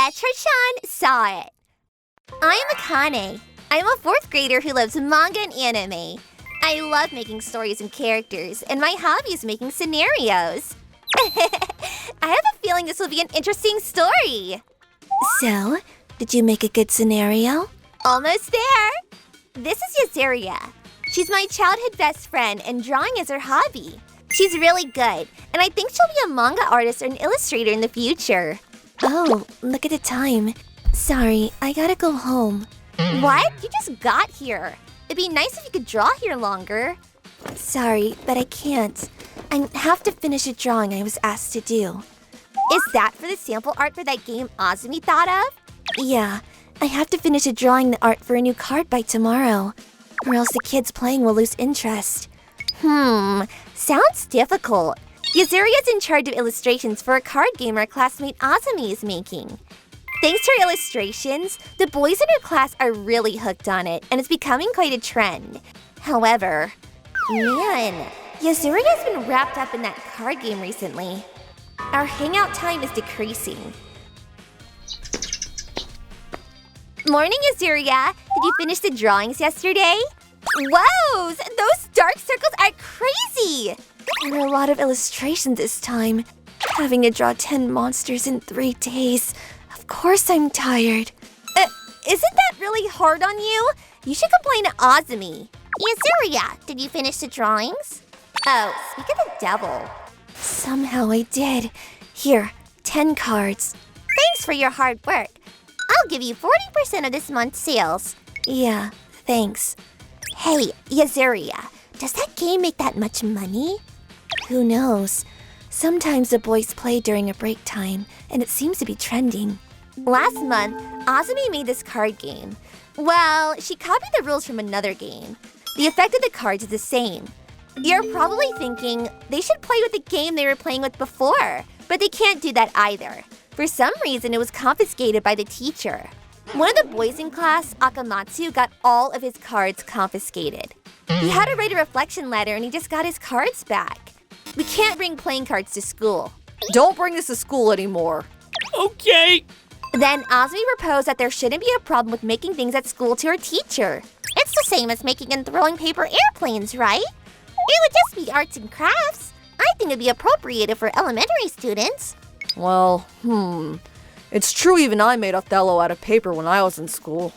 Etra-chan saw it. I'm Akane. I'm a 4th grader who loves manga and anime. I love making stories and characters, and my hobby is making scenarios. I have a feeling this will be an interesting story. So, did you make a good scenario? Almost there. This is Yazeria. She's my childhood best friend, and drawing is her hobby. She's really good, and I think she'll be a manga artist or an illustrator in the future. Oh, look at the time. Sorry, I gotta go home. What? You just got here. It'd be nice if you could draw here longer. Sorry, but I can't. I have to finish a drawing I was asked to do. Is that for the sample art for that game Azumi thought of? Yeah, I have to finish drawing the art for a new card by tomorrow, or else the kids playing will lose interest. Sounds difficult. Yazuria's in charge of illustrations for a card game our classmate Azumi is making. Thanks to her illustrations, the boys in her class are really hooked on it, and it's becoming quite a trend. However, man, Yazuria's been wrapped up in that card game recently. Our hangout time is decreasing. Morning, Yazuria. Did you finish the drawings yesterday? Whoa! Those dark circles are crazy! There are a lot of illustrations this time. Having to draw 10 monsters in 3 days. Of course I'm tired. Isn't that really hard on you? You should complain to Azumi. Yazuria, did you finish the drawings? Oh, speak of the devil. Somehow I did. Here, 10 cards. Thanks for your hard work. I'll give you 40% of this month's sales. Yeah, thanks. Hey, Yazuria, does that game make that much money? Who knows? Sometimes the boys play during a break time, and it seems to be trending. Last month, Azumi made this card game. Well, she copied the rules from another game. The effect of the cards is the same. You're probably thinking they should play with the game they were playing with before, but they can't do that either. For some reason, it was confiscated by the teacher. One of the boys in class, Akamatsu, got all of his cards confiscated. He had to write a reflection letter and he just got his cards back. We can't bring playing cards to school. Don't bring this to school anymore. Okay. Then Azumi proposed that there shouldn't be a problem with making things at school to her teacher. It's the same as making and throwing paper airplanes, right? It would just be arts and crafts. I think it'd be appropriate for elementary students. Well, It's true even I made Othello out of paper when I was in school.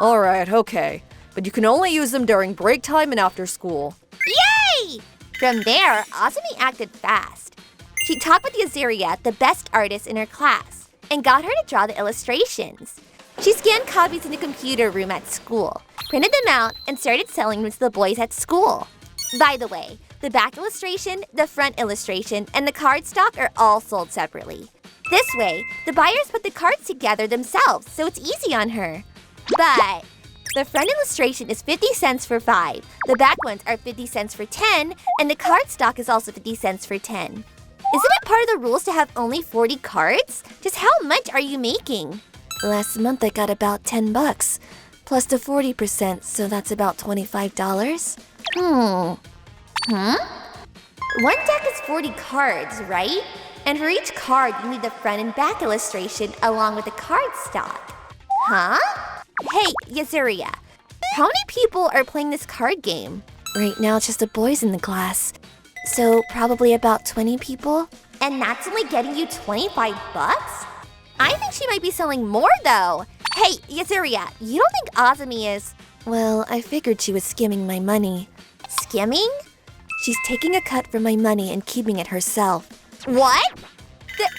Alright, okay. But you can only use them during break time and after school. Yay! From there, Azumi acted fast. She talked with Yazuria, the best artist in her class, and got her to draw the illustrations. She scanned copies in the computer room at school, printed them out, and started selling them to the boys at school. By the way, the back illustration, the front illustration, and the cardstock are all sold separately. This way, the buyers put the cards together themselves, so it's easy on her. But the front illustration is 50 cents for 5, the back ones are 50 cents for 10, and the cardstock is also 50 cents for 10. Isn't it part of the rules to have only 40 cards? Just how much are you making? Last month I got about $10, plus the 40%, so that's about $25. One deck is 40 cards, right? And for each card, you need the front and back illustration along with the cardstock. Huh? Hey, Yazuria, how many people are playing this card game? Right now, it's just the boys in the class. So probably about 20 people. And that's only getting you $25? I think she might be selling more, though. Hey, Yazuria, you don't think Azumi is... Well, I figured she was skimming my money. Skimming? She's taking a cut from my money and keeping it herself. What?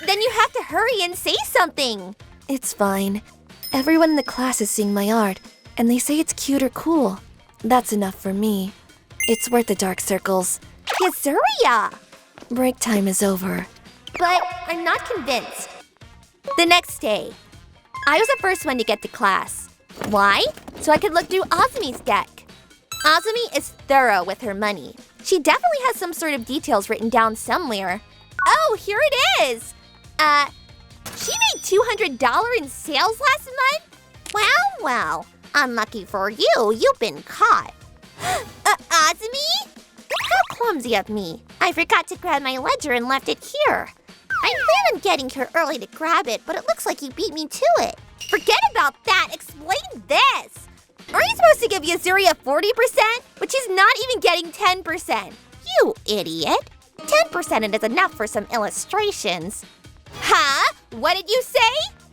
Then you have to hurry and say something. It's fine. Everyone in the class is seeing my art, and they say it's cute or cool. That's enough for me. It's worth the dark circles. Yazuria! Break time is over. But I'm not convinced. The next day, I was the first one to get to class. Why? So I could look through Azumi's deck. Azumi is thorough with her money. She definitely has some sort of details written down somewhere. Oh, here it is! She made $200 in sales last month? Well, unlucky for you, you've been caught. Azumi? How clumsy of me. I forgot to grab my ledger and left it here. I plan on getting here early to grab it, but it looks like you beat me to it. Forget about that. Explain this. Aren't you supposed to give Yazuria 40%? But she's not even getting 10%. You idiot. 10% is enough for some illustrations. Huh? What did you say?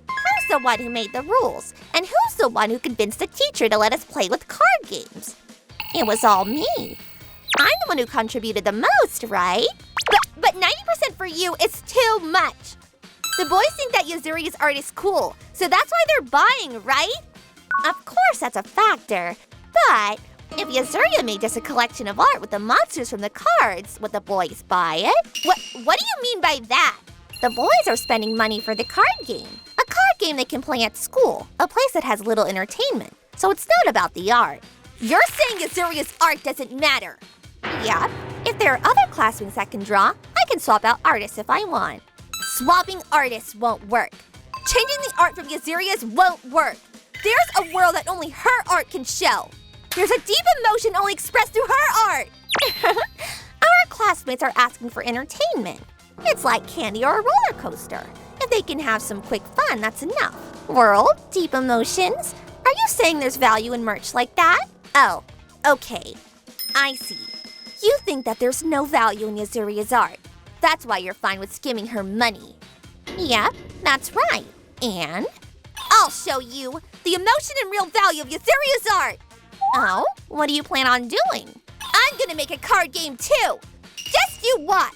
Who's the one who made the rules? And who's the one who convinced the teacher to let us play with card games? It was all me. I'm the one who contributed the most, right? But 90% for you is too much. The boys think that Yazuria's art is cool, so that's why they're buying, right? Of course that's a factor, but if Yazuria made just a collection of art with the monsters from the cards, would the boys buy it? What do you mean by that? The boys are spending money for the card game. A card game they can play at school, a place that has little entertainment. So it's not about the art. You're saying Yazuria's art doesn't matter. Yeah, if there are other classmates that can draw, I can swap out artists if I want. Swapping artists won't work. Changing the art from Yazuria's won't work. There's a world that only her art can show. There's a deep emotion only expressed through her art. Our classmates are asking for entertainment. It's like candy or a roller coaster. If they can have some quick fun, that's enough. World, deep emotions. Are you saying there's value in merch like that? Oh, okay. I see. You think that there's no value in Yazuria's art. That's why you're fine with skimming her money. Yep, that's right. And I'll show you the emotion and real value of Yazuria's art. Oh, what do you plan on doing? I'm gonna make a card game too. Just you watch.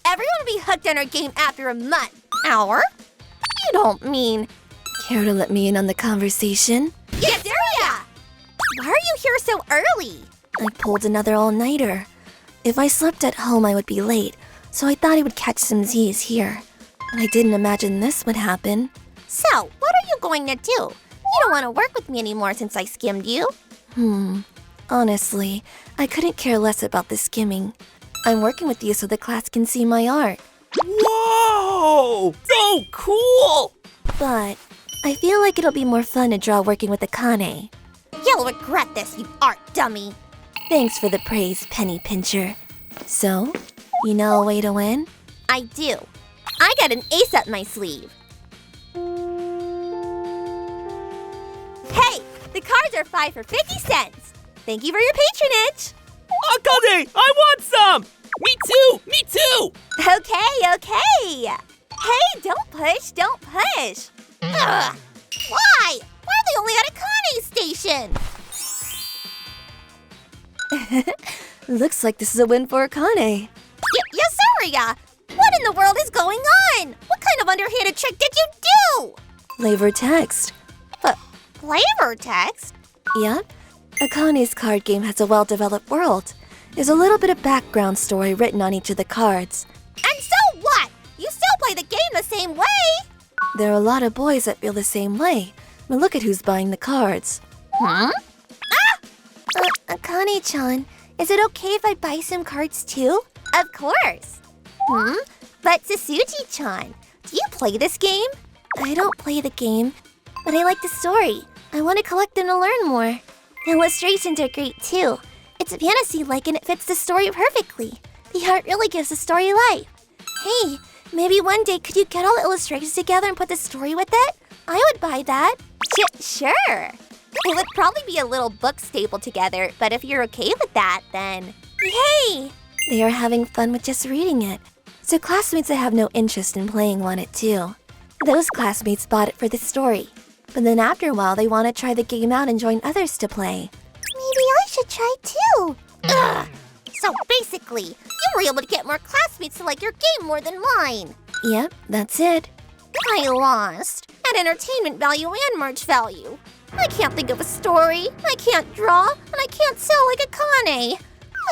Everyone will be hooked on our game after a month. Hour? You don't mean... Care to let me in on the conversation? Yazuria! Why are you here so early? I pulled another all-nighter. If I slept at home, I would be late, so I thought I would catch some Z's here. But I didn't imagine this would happen. So, what are you going to do? You don't want to work with me anymore since I skimmed you. Honestly, I couldn't care less about the skimming. I'm working with you so the class can see my art. Whoa! So cool! But I feel like it'll be more fun to draw working with Akane. You'll regret this, you art dummy. Thanks for the praise, Penny Pincher. So, you know a way to win? I do. I got an ace up my sleeve. Hey, the cards are 5 for 50 cents. Thank you for your patronage. Akane, I want some! Me too! Me too! Okay. Hey, don't push. Ugh. Why? Why are they only at Akane station? Looks like this is a win for Akane. Yazuria! What in the world is going on? What kind of underhanded trick did you do? Flavor text. Flavor text? Yep. Akane's card game has a well-developed world. There's a little bit of background story written on each of the cards. And so what? You still play the game the same way? There are a lot of boys that feel the same way. But look at who's buying the cards. Huh? Akane-chan, is it okay if I buy some cards too? Of course. But Sasuji-chan, do you play this game? I don't play the game, but I like the story. I want to collect them to learn more. The illustrations are great too. It's fantasy-like and it fits the story perfectly. The art really gives the story life. Hey, maybe one day could you get all the illustrations together and put the story with it? I would buy that. Sure. It would probably be a little book stapled together, but if you're okay with that, then... Yay! They are having fun with just reading it. So classmates that have no interest in playing want it too. Those classmates bought it for the story. But then after a while, they want to try the game out and join others to play. Maybe I should try too. Ugh. So basically, you were able to get more classmates to like your game more than mine. Yep, that's it. I lost. At entertainment value and merch value. I can't think of a story, I can't draw, and I can't sell like Akane.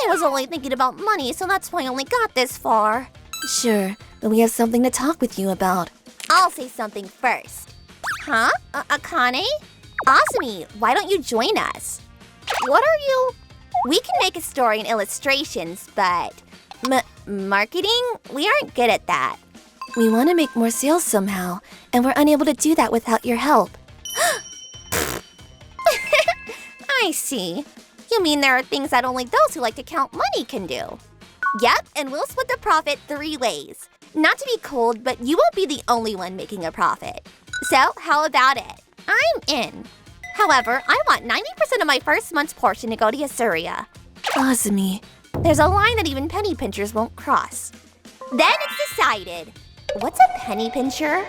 I was only thinking about money, so that's why I only got this far. Sure, but we have something to talk with you about. I'll say something first. Huh? Akane? Asumi, why don't you join us? What are you? We can make a story and illustrations, but marketing? We aren't good at that. We want to make more sales somehow, and we're unable to do that without your help. I see. You mean there are things that only those who like to count money can do? Yep, and we'll split the profit 3 ways. Not to be cold, but you won't be the only one making a profit. So, how about it? I'm in. However, I want 90% of my first month's portion to go to Yasuria. Azumi. There's a line that even penny pinchers won't cross. Then it's decided. What's a penny pincher?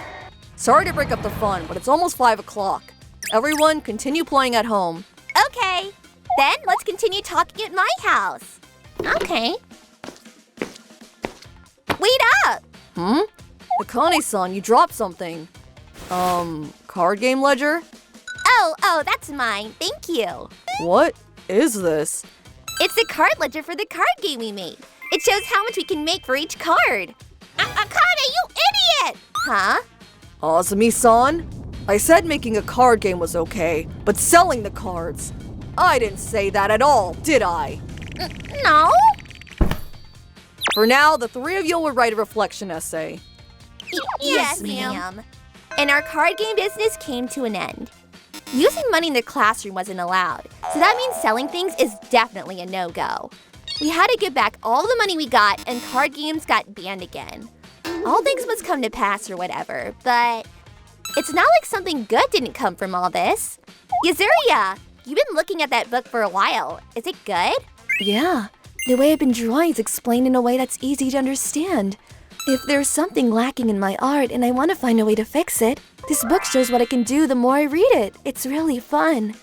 Sorry to break up the fun, but it's almost 5 o'clock. Everyone, continue playing at home. Okay. Then let's continue talking at my house. Okay. Wait up! Akane-san, you dropped something. Card game ledger? Oh, that's mine. Thank you. What is this? It's the card ledger for the card game we made. It shows how much we can make for each card. Akane, you idiot! Huh? Azumi-san? I said making a card game was okay, but selling the cards. I didn't say that at all, did I? No? For now, the three of you will write a reflection essay. Yes, ma'am. And our card game business came to an end. Using money in the classroom wasn't allowed, so that means selling things is definitely a no-go. We had to give back all the money we got, and card games got banned again. All things must come to pass or whatever, but it's not like something good didn't come from all this. Yasuria, you've been looking at that book for a while. Is it good? Yeah, the way I've been drawing is explained in a way that's easy to understand. If there's something lacking in my art and I want to find a way to fix it, this book shows what I can do the more I read it. It's really fun.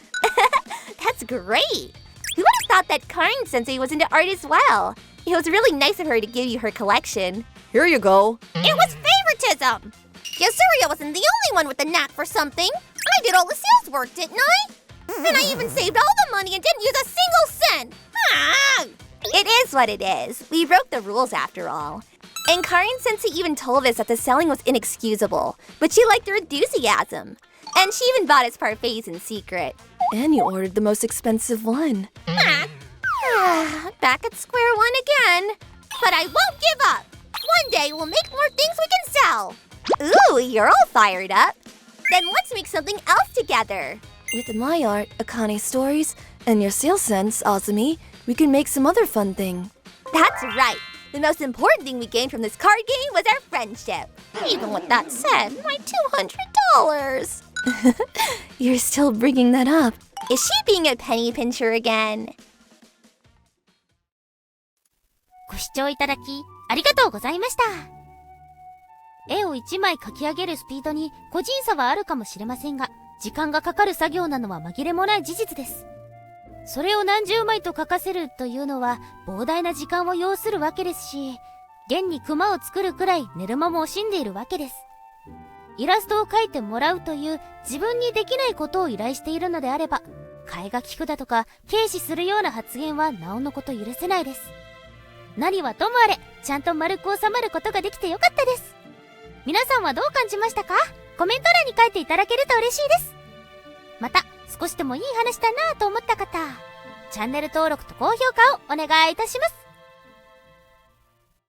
That's great! Who would have thought that Karin-sensei was into art as well? It was really nice of her to give you her collection. Here you go. It was favoritism! Yasuria wasn't the only one with the knack for something. I did all the sales work, didn't I? And I even saved all the money and didn't use a single cent! Ah! It is what it is. We broke the rules after all. And Karin-sensei even told us that the selling was inexcusable, but she liked our enthusiasm. And she even bought us parfaits in secret. And you ordered the most expensive one. Back at square one again. But I won't give up. One day we'll make more things we can sell. Ooh, you're all fired up. Then let's make something else together. With my art, Akane stories, and your sales sense, Azumi, we can make some other fun thing. That's right. The most important thing we gained from this card game was our friendship. Even with that said, my $200. You're still bringing that up. Is she being a penny pincher again? ご視聴いただきありがとうございました。絵を1枚描き上げるスピードに個人差はあるかもしれませんが、時間がかかる作業なのは紛れもない事実です。それを何十枚と描かせるというのは膨大な時間を要するわけですし、現にクマを作るくらい寝る間も惜しんでいるわけです。イラストを描いてもらうという自分にできないことを依頼しているのであれば、替えが利くだとか軽視するような発言はなおのこと許せないです。何はともあれ、ちゃんと丸く収まることができてよかったです。皆さんはどう感じましたか？コメント欄に書いていただけると嬉しいです。また、少しでもいい話だなぁと思った方、チャンネル登録と高評価をお願いいたします。